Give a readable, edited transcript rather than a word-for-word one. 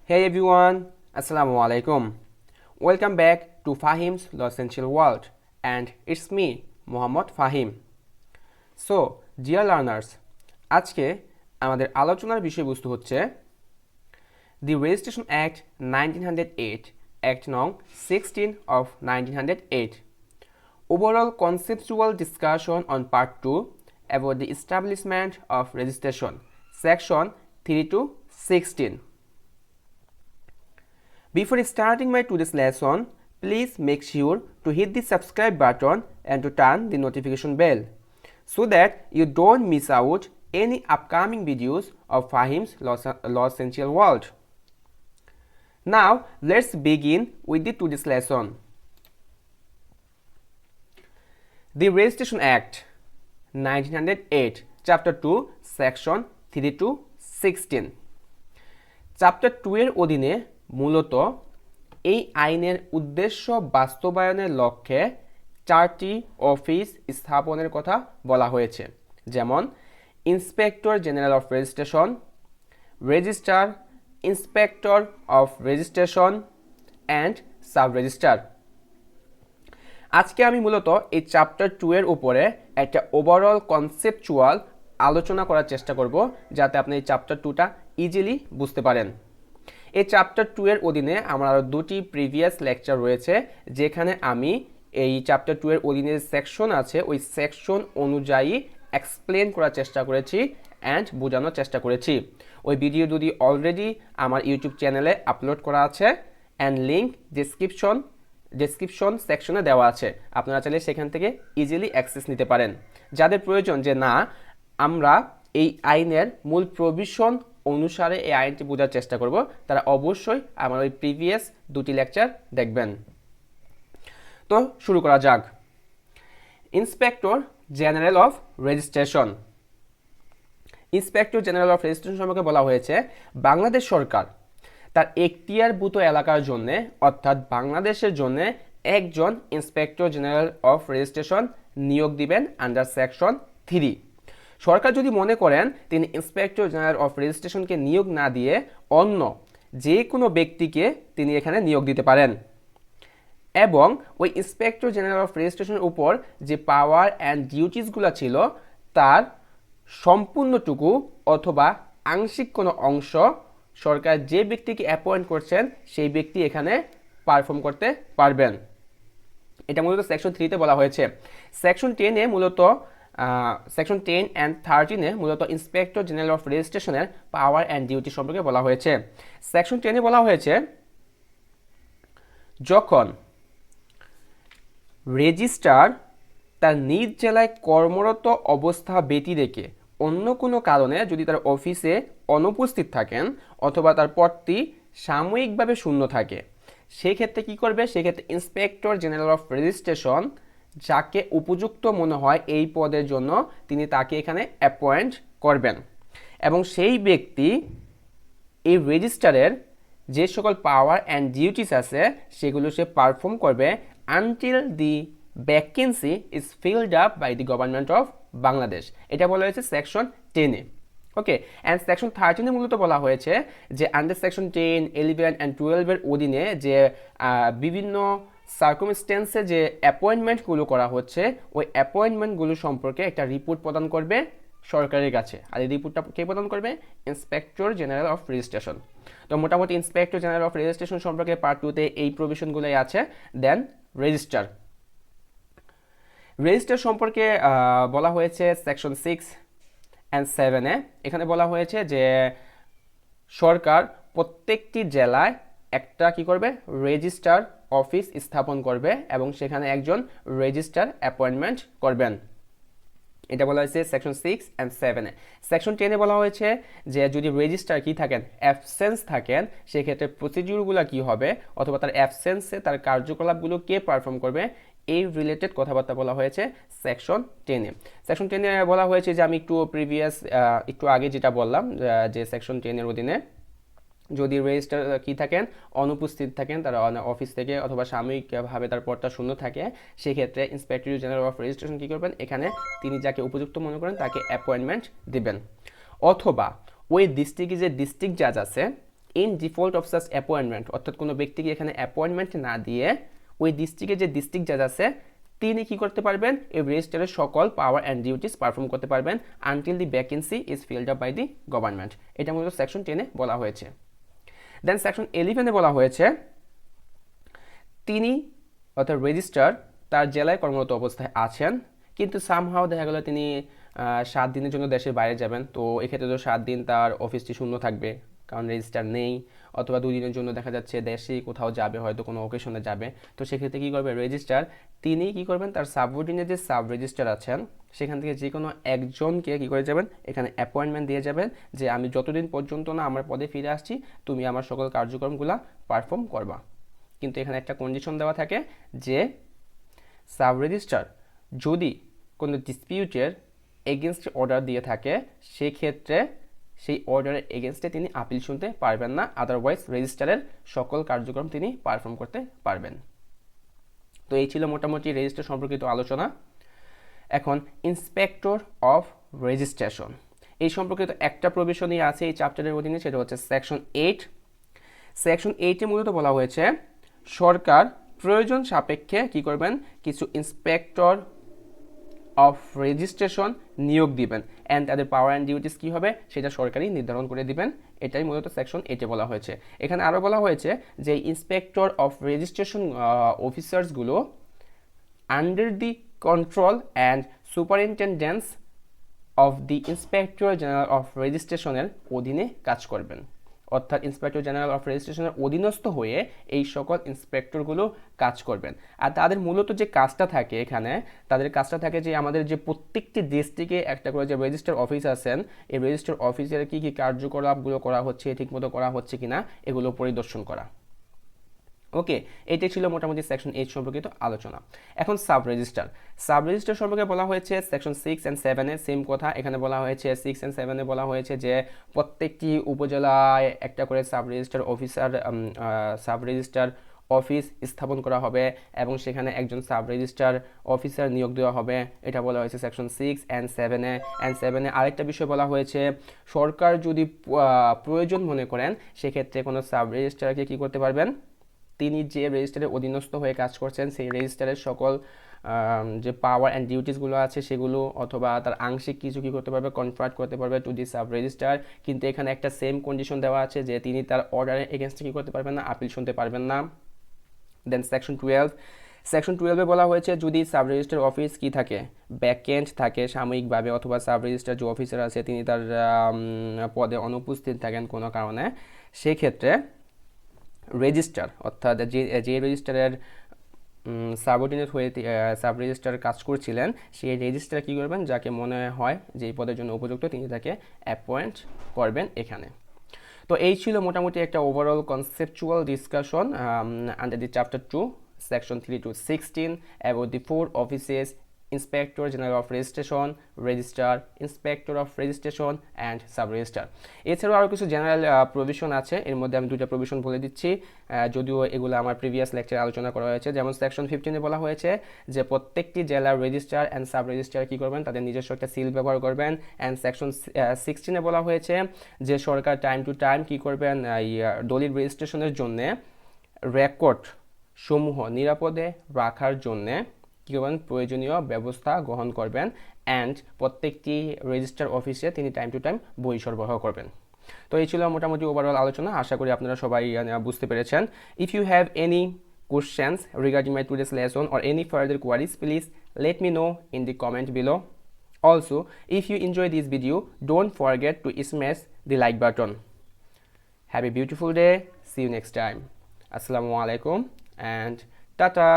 Hey everyone, Assalamu alaikum. Welcome back to Fahim's Conceptual World, and it's me, Muhammad Fahim. So, dear learners, আজকে আমাদের আলোচনার বিষয়বস্তু হচ্ছে The Registration Act 1908, Act Nong 16 of 1908. Overall conceptual discussion on Part 2 about the establishment of registration, Section 3 to 16. Before starting my today's lesson, please make sure to hit the subscribe button and to turn the notification bell so that you don't miss out any upcoming videos of Fahim's Law Essential World. Now, let's begin with the today's lesson. The Registration Act 1908, Chapter 2, Section 3 to 16. Chapter 2 এর অধীনে মূলত এই আইনের উদ্দেশ্য বাস্তবায়নের লক্ষ্যে 4টি office স্থাপনের কথা বলা হয়েছে, যেমন inspector general of registration, registrar, inspector of registration and sub registrar. আজকে আমি মূলত এই চ্যাপ্টার 2 এর উপরে একটা ওভারঅল কনসেপচুয়াল আলোচনা করার চেষ্টা করব, যাতে আপনি এই চ্যাপ্টার 2টা ইজিলি বুঝতে পারেন। এই চ্যাপ্টার 2 এর অধীনে আমার আরও 2টি প্রিভিয়াস লেকচার রয়েছে, যেখানে আমি এই চ্যাপ্টার 2 এর অধীনে সেকশন আছে ওই সেকশন অনুযায়ী এক্সপ্লেন করার চেষ্টা করেছি অ্যান্ড বোঝানোর চেষ্টা করেছি। ওই ভিডিও যদি অলরেডি আমার ইউটিউব চ্যানেলে আপলোড করা আছে অ্যান্ড লিঙ্ক ডেসক্রিপশন সেকশনে দেওয়া আছে, আপনারা চাইলে সেখান থেকে ইজিলি অ্যাক্সেস নিতে পারেন। যাদের প্রয়োজন যে না আমরা এই আইনের মূল প্রভিশন অনুসারে এই আইনটি বোঝার চেষ্টা করব, তারা অবশ্যই আমার ওই প্রিভিয়াস 2টি লেকচার দেখবেন। তো শুরু করা যাক। Inspector general of registration. Inspector general of registration সম্পর্কে বলা হয়েছে বাংলাদেশ সরকার তার এখতিয়ারভূত এলাকার জন্য, অর্থাৎ বাংলাদেশের জন্য একজন ইন্সপেক্টর জেনারেল অফ রেজিস্ট্রেশন নিয়োগ দিবেন আন্ডার সেকশন 3। সরকার যদি মনে করেন তিনি ইন্সপেক্টর জেনারেল অফ রেজিস্ট্রেশনকে নিয়োগ না দিয়ে অন্য যে কোনো ব্যক্তিকে তিনি এখানে নিয়োগ দিতে পারেন, এবং ওই ইন্সপেক্টর জেনারেল অফ রেজিস্ট্রেশনের উপর যে পাওয়ার অ্যান্ড ডিউটিসগুলো ছিল তার সম্পূর্ণটুকু অথবা আংশিক কোনো অংশ সরকার যে ব্যক্তিকে অ্যাপয়েন্ট করছেন সেই ব্যক্তি এখানে পারফর্ম করতে পারবেন। এটা মূলত সেকশন 3তে বলা হয়েছে। সেকশন 10 এ মূলত সেকশন 10 অ্যান্ড 13 এ মূলত ইন্সপেক্টর জেনারেল অফ রেজিস্ট্রেশনের পাওয়ার অ্যান্ড ডিউটি সম্পর্কে বলা হয়েছে। সেকশন 10 এ বলা হয়েছে যখন রেজিস্ট্রার তার নিজ জেলায় কর্মরত অবস্থা ব্যতি রেখে অন্য কোনো কারণে যদি তার অফিসে অনুপস্থিত থাকেন অথবা তার পদটি সাময়িকভাবে শূন্য থাকে, সেক্ষেত্রে কী করবে? সেক্ষেত্রে ইন্সপেক্টর জেনারেল অফ রেজিস্ট্রেশন যাকে উপযুক্ত মনে হয় এই পদের জন্য তিনি তাকে এখানে অ্যাপয়েন্ট করবেন, এবং সেই ব্যক্তি এই রেজিস্ট্রারের যে সকল পাওয়ার অ্যান্ড ডিউটিস আছে সেগুলো সে পারফর্ম করবে until the vacancy is filled up by the government of Bangladesh. এটা বলা হয়েছে সেকশন 10 এ। ওকে, অ্যান্ড সেকশন 13 এ মূলত বলা হয়েছে যে আন্ডার সেকশন 10, 11 অ্যান্ড 12 এর অধীনে যে বিভিন্ন সার্কামস্টেন্সে যে অ্যাপয়েন্টমেন্টগুলো করা হচ্ছে ওই অ্যাপয়েন্টমেন্টগুলো সম্পর্কে একটা রিপোর্ট প্রদান করবে সরকারের কাছে। আর এই রিপোর্টটা কে প্রদান করবে? Inspector general of registration. তো মোটামুটি ইন্সপেক্টর জেনারেল অফ রেজিস্ট্রেশন সম্পর্কে পার্ট 2তে এই প্রভিশনগুলোই আছে। দেন রেজিস্ট্রার। রেজিস্ট্রার সম্পর্কে বলা হয়েছে সেকশন 6 অ্যান্ড 7 এ। এখানে বলা হয়েছে যে সরকার প্রত্যেকটি জেলায় একটা কি করবে? রেজিস্ট্রার অফিস স্থাপন করবে এবং সেখানে একজন রেজিস্ট্রার অ্যাপয়েন্টমেন্ট করবেন। এটা বলা হয়েছে সেকশন 6 অ্যান্ড 7 এ। সেকশন 10 এ বলা হয়েছে যে যদি রেজিস্ট্রার কি থাকেন, অ্যাবসেন্স থাকেন, সেক্ষেত্রে প্রসিডিউরগুলো কি হবে অথবা তার অ্যাবসেন্সে তার কার্যকলাপগুলো কে পারফর্ম করবে, এই রিলেটেড কথাবার্তা বলা হয়েছে সেকশন 10 এ। সেকশন 10 এ বলা হয়েছে যে আমি একটু আগে যেটা বললাম যে সেকশন 10 এর অধীনে যদি রেজিস্ট্রার কি থাকেন, অনুপস্থিত থাকেন, তারা অফিস থেকে অথবা সাময়িকভাবে তার পদটা শূন্য থাকে, সেক্ষেত্রে ইন্সপেক্টর জেনারেল অফ রেজিস্ট্রেশন কী করবেন? এখানে তিনি যাকে উপযুক্ত মনে করেন তাকে অ্যাপয়েন্টমেন্ট দিবেন। অথবা ওই ডিস্ট্রিক্টে যে ডিস্ট্রিক্ট জাজ আছে in default of such appointment, অর্থাৎ কোনো ব্যক্তিকে এখানে অ্যাপয়েন্টমেন্ট না দিয়ে ওই ডিস্ট্রিক্টের যে ডিস্ট্রিক্ট জাজ আছে তিনি কি করতে পারবেন, এই রেজিস্ট্রারের সকল পাওয়ার অ্যান্ড ডিউটিস পারফর্ম করতে পারবেন until the vacancy is filled up by the government. এটা মূলত সেকশন 10-এ বলা হয়েছে। দেন সেকশন 11-এ বলা হয়েছে তিনি অর্থাৎ রেজিস্ট্রার তার জেলায় কর্মরত অবস্থায় আছেন, কিন্তু সামহাও দেখা গেল তিনি 7 দিনের জন্য দেশের বাইরে যাবেন, তো এক্ষেত্রে তো 7 দিন তার অফিসটি শূন্য থাকবে কারণ রেজিস্ট্রার নেই, অথবা 2 দিনের জন্য দেখা যাচ্ছে দেশে কোথাও যাবে, হয়তো কোনো অকেশনে যাবে, তো সেক্ষেত্রে কী করবে রেজিস্ট্রার, তিনি কি করবেন তার সাবঅর্ডিনেট যে সাব রেজিস্ট্রার আছেন সেখান থেকে যে কোনো একজনকে কী করে যাবেন এখানে অ্যাপয়েন্টমেন্ট দিয়ে যাবেন যে আমি যতদিন পর্যন্ত না আমার পদে ফিরে আসছি তুমি আমার সকল কার্যক্রমগুলো পারফর্ম করবা। কিন্তু এখানে একটা কন্ডিশন দেওয়া থাকে যে সাব রেজিস্ট্রার যদি কোনো ডিসপিউটের এগেনস্ট অর্ডার দিয়ে থাকে সেক্ষেত্রে সেই অর্ডারের এগেনস্টে তিনি আপিল শুনতে পারবেন না, আদারওয়াইজ রেজিস্ট্রারের সকল কার্যক্রম তিনি পারফর্ম করতে পারবেন। তো এই ছিল মোটামুটি রেজিস্ট্রার সম্পর্কিত আলোচনা। এখন ইন্সপেক্টর অফ রেজিস্ট্রেশন এই সম্পর্কিত একটা প্রভিশনই আছে এই চ্যাপ্টারের অধীনে, সেটা হচ্ছে সেকশন 8। সেকশন 8-এ মূলত বলা হয়েছে সরকার প্রয়োজন সাপেক্ষে কি করবেন কিছু ইন্সপেক্টর অফ রেজিস্ট্রেশন নিয়োগ দিবেন, অ্যান্ড তাদের পাওয়ার অ্যান্ড ডিউটিস কী হবে সেটা সরকারই নির্ধারণ করে দিবেন। এটাই মূলত সেকশন 8-এ বলা হয়েছে। এখানে আরও বলা হয়েছে যে ইন্সপেক্টর অফ রেজিস্ট্রেশন অফিসার্সগুলো under the control and superintendence of the inspector general of রেজিস্ট্রেশনের অধীনে কাজ করবেন, অর্থাৎ ইন্সপেক্টর জেনারেল অফ রেজিস্ট্রেশনের অধীনস্থ হয়ে এই সকল ইন্সপেক্টরগুলো কাজ করবেন। আর তাদের মূলত যে কাজটা থাকে এখানে, তাদের কাজটা থাকে যে আমাদের যে প্রত্যেকটি ডিস্ট্রিক্টে একটা করে যে রেজিস্টার অফিস আছেন এই রেজিস্টার অফিসের কী কী কার্যকলাপগুলো করা হচ্ছে ঠিকমতো করা হচ্ছে কিনা এগুলো পরিদর্শন করা। ওকে, এটাই ছিল মোটামুটি সেকশন 8 সম্পর্কিত আলোচনা। এখন সাব রেজিস্টার সম্পর্কে বলা হয়েছে সেকশন 6 অ্যান্ড 7-এ সেম কথা। এখানে বলা হয়েছে 6 অ্যান্ড 7-এ বলা হয়েছে যে প্রত্যেকটি উপজেলায় একটা করে সাব রেজিস্টার অফিস স্থাপন করা হবে এবং সেখানে একজন সাব রেজিস্ট্রার অফিসার নিয়োগ দেওয়া হবে, এটা বলা হয়েছে সেকশন 6 অ্যান্ড 7-এ। আরেকটা বিষয় বলা হয়েছে সরকার যদি প্রয়োজন মনে করেন সেক্ষেত্রে কোনো সাব রেজিস্ট্রারকে কী করতে পারবেন, তিনি যে রেজিস্টারের অধীনস্থ হয়ে কাজ করছেন সেই রেজিস্টারের সকল যে পাওয়ার অ্যান্ড ডিউটিসগুলো আছে সেগুলো অথবা তার আংশিক কিছু কী করতে পারবে কনফার্ট করতে পারবে টু দি সাব রেজিস্টার। কিন্তু এখানে একটা সেম কন্ডিশন দেওয়া আছে যে তিনি তার অর্ডারের এগেনস্টে কী করতে পারবেন না, আপিল শুনতে পারবেন না। দেন সেকশন 12-এ বলা হয়েছে যদি সাব রেজিস্টার অফিস কি থাকে ভ্যাকেন্ট থাকে সাময়িকভাবে, অথবা সাব রেজিস্টার যে অফিসার আছে তিনি তার পদে অনুপস্থিত থাকেন কোনো কারণে, সেক্ষেত্রে রেজিস্টার অর্থাৎ যে রেজিস্টারের সাবঅর্ডিনেট হয়ে সাব রেজিস্টার কাজ করছিলেন সেই রেজিস্টার কী করবেন, যাকে মনে হয় যে এই পদের জন্য উপযুক্ত তিনি তাকে অ্যাপয়েন্ট করবেন এখানে। তো এই ছিল মোটামুটি একটা overall conceptual discussion under the chapter 2 section 3 to 16 about the 4 offices inspector general of registration, registrar, inspector of registration and sub registrar. এছাড়াও আরও কিছু জেনারেল প্রভিশন আছে, এর মধ্যে আমি 2টা প্রভিশন বলে দিচ্ছি, যদিও এগুলো আমার প্রিভিয়াস লেকচারে আলোচনা করা হয়েছে। যেমন সেকশন 15-এ বলা হয়েছে যে প্রত্যেকটি জেলার রেজিস্ট্রার অ্যান্ড সাব রেজিস্ট্রার কী করবেন, তাদের নিজস্ব একটা সিল ব্যবহার করবেন। অ্যান্ড সেকশন 16-এ বলা হয়েছে যে সরকার টাইম টু টাইম কী করবেন, দলিল রেজিস্ট্রেশনের জন্যে রেকর্ড সমূহ নিরাপদে রাখার জন্যে কী করবেন প্রয়োজনীয় ব্যবস্থা গ্রহণ করবেন, অ্যান্ড প্রত্যেকটি রেজিস্টার অফিসে তিনি টাইম টু টাইম বই সরবরাহ করবেন। তো এই ছিল মোটামুটি ওভারঅল আলোচনা, আশা করি আপনারা সবাই বুঝতে পেরেছেন। If you have any questions regarding my today's lesson or any further queries, please let me know in the comment below. Also, if you enjoy this video, don't forget to smash the like button. Have a beautiful day. See you next time. Assalamu alaikum and tata.